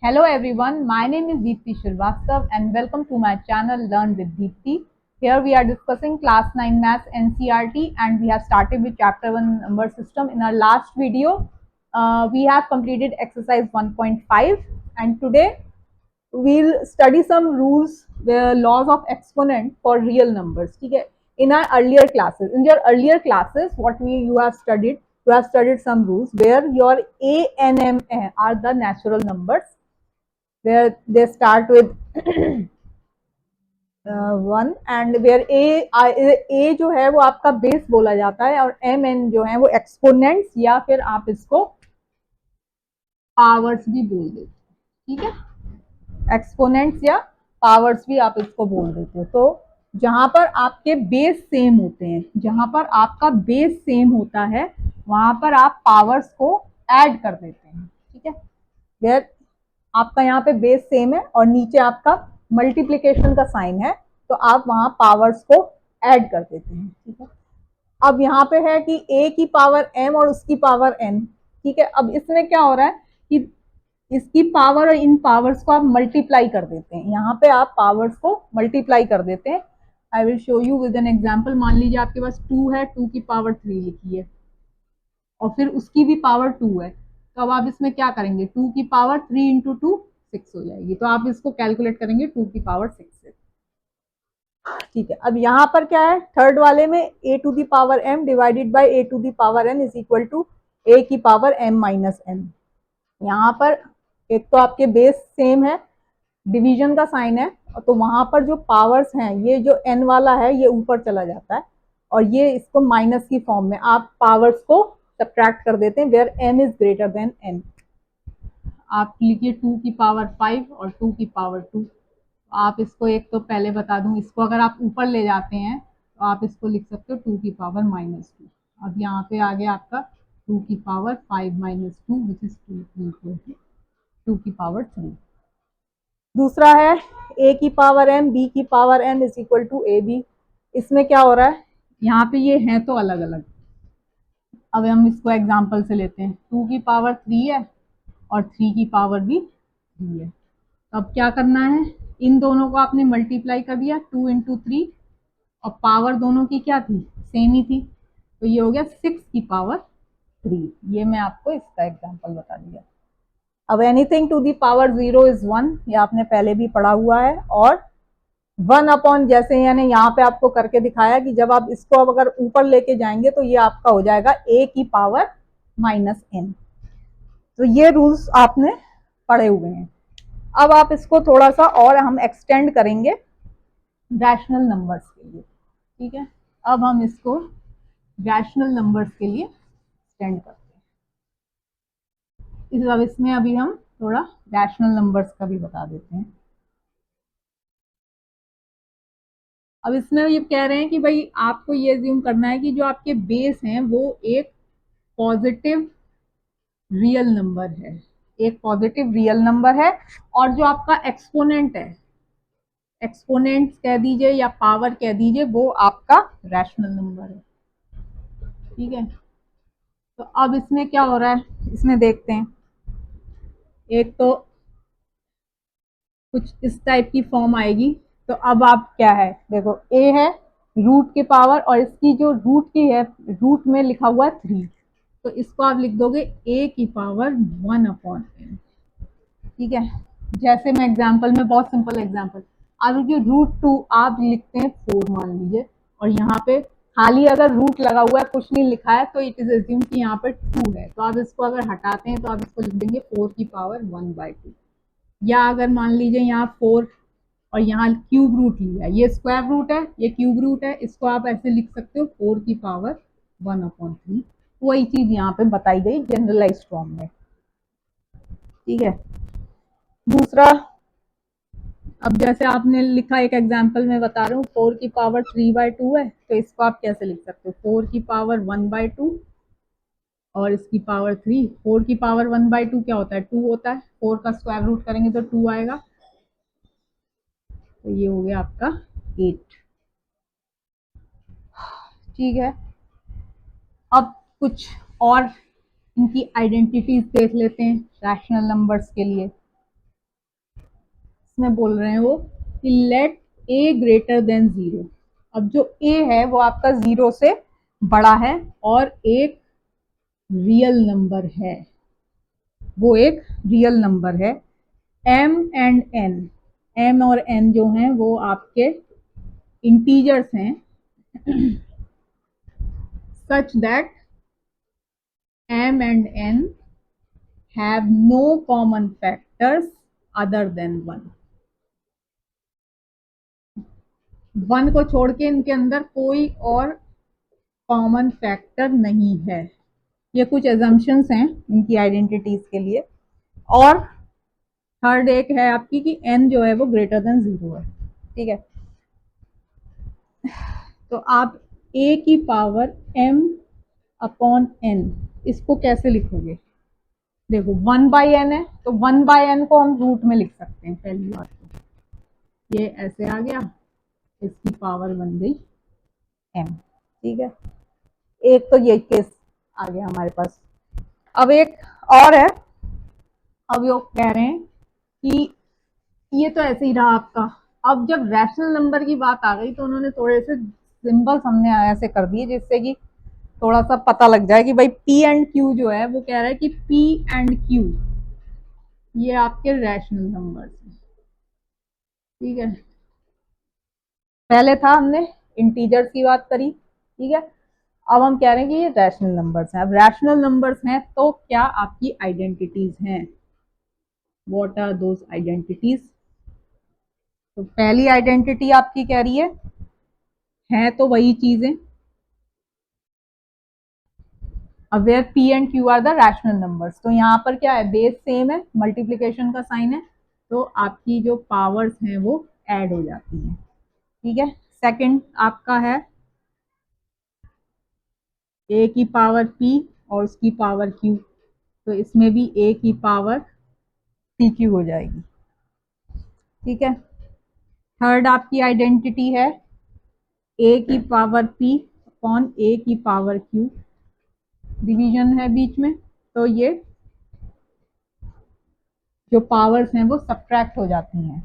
Hello everyone, my name is Deepti Shrivastava and welcome to my channel Learn with Deepti. Here we are discussing class 9 maths NCERT and we have started with chapter 1 number system. In our last video, we have completed exercise 1.5 and today we'll study some rules, laws of exponent for real numbers. Okay? In our earlier classes, what you have studied some rules where your A and M are the natural numbers where they start with one and where A जो है वो आपका base बोला जाता है और M N जो है वो एक्सपोनेंट्स या फिर आप इसको पावर्स भी बोल देते हो, ठीक है। एक्सपोनेंट्स या पावर्स भी आप इसको बोल देते हो। तो जहां पर आपके बेस सेम होते हैं, जहां पर आपका बेस सेम होता है वहां पर आप पावर्स को ऐड कर देते हैं, ठीक है। वेयर आपका यहाँ पे बेस सेम है और नीचे आपका मल्टीप्लीकेशन का साइन है तो आप वहां पावर्स को ऐड कर देते हैं, ठीक है। अब यहाँ पे है कि a की पावर m और उसकी पावर n, ठीक है। अब इसमें क्या हो रहा है कि इसकी पावर और इन पावर्स को आप मल्टीप्लाई कर देते हैं, यहाँ पे आप पावर्स को मल्टीप्लाई कर देते हैं। I will show you with an example. मान लीजिए आपके पास 2 है, 2 की पावर 3 लिखी है और फिर उसकी भी पावर 2 है, तो अब आप इसमें क्या करेंगे, 2 की पावर 3 इंटू 2 6 हो जाएगी, तो आप इसको कैलकुलेट करेंगे 2 की पावर 6 से, ठीक है। अब यहाँ पर क्या है, थर्ड वाले में a to the power m divided by a to the power n is equal to a की पावर m माइनस n। यहाँ पर एक तो आपके बेस सेम है, डिवीजन का साइन है, तो वहां पर जो पावर्स हैं ये जो n वाला है ये ऊपर चला जाता है और ये इसको माइनस की फॉर्म में आप पावर्स को सब्ट्रैक्ट कर देते हैं where m is greater than n। आप लिखिए 2 की पावर 5 और 2 की पावर 2। आप इसको एक तो पहले बता दूं, इसको अगर आप ऊपर ले जाते हैं तो आप इसको लिख सकते हो 2 की पावर माइनस 2। अब यहाँ पे आ गया आपका 2 की पावर 5 माइनस 2 विच इज 2 की पावर 3। दूसरा है a की पावर m b की power n is equal to a b. इसमें क्या हो रहा है, यहाँ पे ये हैं तो अलग अलग। अब हम इसको एग्जाम्पल से लेते हैं, 2 की पावर 3 है और 3 की पावर भी 3 है। तो अब क्या करना है, इन दोनों को आपने मल्टीप्लाई कर दिया 2 इंटू 3 और पावर दोनों की क्या थी, सेम ही थी, तो ये हो गया 6 की पावर 3। ये मैं आपको इसका एग्जांपल बता दिया। अब anything to the power 0 is 1, ये आपने पहले भी पढ़ा हुआ है। और 1 अपॉन, जैसे यानी यहाँ पे आपको करके दिखाया कि जब आप इसको अब अगर ऊपर लेके जाएंगे तो ये आपका हो जाएगा a की पावर माइनस n। तो ये रूल्स आपने पढ़े हुए हैं। अब आप इसको थोड़ा सा और हम एक्सटेंड करेंगे रैशनल नंबर्स के लिए, ठीक है। अब हम इसको रैशनल नंबर्स के लिए एक्सटेंड करते हैं। अब इसमें अभी हम थोड़ा रैशनल नंबर्स का भी बता देते हैं। अब इसमें ये कह रहे हैं कि भाई आपको ये अज्यूम करना है कि जो आपके बेस हैं वो एक पॉजिटिव रियल नंबर है, एक पॉजिटिव रियल नंबर है, और जो आपका एक्सपोनेंट है, एक्सपोनेंट कह दीजिए या पावर कह दीजिए, वो आपका रैशनल नंबर है, ठीक है। तो अब इसमें क्या हो रहा है, इसमें देखते हैं। एक तो कुछ इस टाइप की फॉर्म आएगी, तो अब आप क्या है, देखो a है रूट के पावर और इसकी जो रूट की है, रूट में लिखा हुआ है 3, तो इसको आप लिख दोगे a की पावर 1 अपॉन n, ठीक है। जैसे मैं एग्जांपल में, बहुत सिंपल एग्जांपल, अब जो √2 आप लिखते हैं 4 मान लीजिए, और यहाँ पे खाली अगर रूट लगा हुआ है, कुछ नहीं लिखा है, तो इट इज एज्यूम कि यहाँ पे 2 है, तो आप इसको अगर हटाते हैं तो आप इसको लिख देंगे 4 की पावर 1/2। या अगर मान लीजिए यहाँ 4 और यहाँ क्यूब रूट लिया, ये स्क्वायर रूट है, ये क्यूब रूट है, इसको आप ऐसे लिख सकते हो 4 की पावर 1/3। वही चीज यहाँ पे बताई गई जनरलाइज्ड फॉर्म में, ठीक है। दूसरा, अब जैसे आपने लिखा, एक एग्जांपल में बता रहा हूँ, 4 की पावर 3/2 है, तो इसको आप कैसे लिख सकते हो, 4 की पावर 1/2 और इसकी पावर 3। 4 की पावर 1/2 क्या होता है, 2 होता है, 4 का स्क्वायर रूट करेंगे तो 2 आएगा, तो ये हो गया आपका 8, ठीक है। अब कुछ और इनकी आइडेंटिटीज देख लेते हैं रैशनल नंबर्स के लिए। इसमें बोल रहे हैं वो कि लेट ए ग्रेटर देन 0। अब जो ए है वो आपका 0 से बड़ा है और एक रियल नंबर है, वो एक रियल नंबर है। एम एंड एन, एम और एन जो हैं वो आपके इंटीजर्स हैं, such that m and n have no common factors other than 1। 1 को छोड़ के इनके अंदर कोई और कॉमन फैक्टर नहीं है। ये कुछ एजम्पशंस हैं इनकी आइडेंटिटीज के लिए। और थर्ड एक है आपकी कि n जो है वो ग्रेटर देन 0 है। ठीक है, तो आप a की पावर m अपॉन n इसको कैसे लिखोगे? देखो 1/n है तो 1/n को हम रूट में लिख सकते हैं। पहली बात तो ये ऐसे आ गया, इसकी पावर बन गई m। ठीक है, एक तो ये केस आ गया हमारे पास। अब एक और है, अब वो कह रहे हैं कि ये तो ऐसे ही रहा आपका। अब जब रैशनल नंबर की बात आ गई तो उन्होंने थोड़े से सिंबल्स हमने ऐसे कर दिए जिससे कि थोड़ा सा पता लग जाए कि भाई P एंड Q जो है वो कह रहा है कि P एंड Q ये आपके रैशनल नंबर्स हैं। ठीक है, पहले था हमने इंटीजर्स की बात करी। ठीक है, अब हम कह रहे हैं कि ये रैशनल नंबर्स हैं। अब रैशनल नंबर्स हैं तो क्या आपकी आइडेंटिटीज हैं? What are those identities? तो पहली आइडेंटिटी आपकी कह रही है तो वही चीजें, अब where P and Q are the rational numbers. तो यहाँ पर क्या है, बेस सेम है, मल्टीप्लीकेशन का साइन है, तो आपकी जो पावर्स हैं वो ऐड हो जाती हैं। ठीक है, सेकंड आपका है a की पावर P और उसकी पावर Q, तो इसमें भी a की पावर PQ हो जाएगी। ठीक है, थर्ड आपकी आइडेंटिटी है a की पावर P अपॉन a की पावर Q, डिवीजन है बीच में, तो ये जो पावर्स हैं वो सब्ट्रैक्ट हो जाती हैं।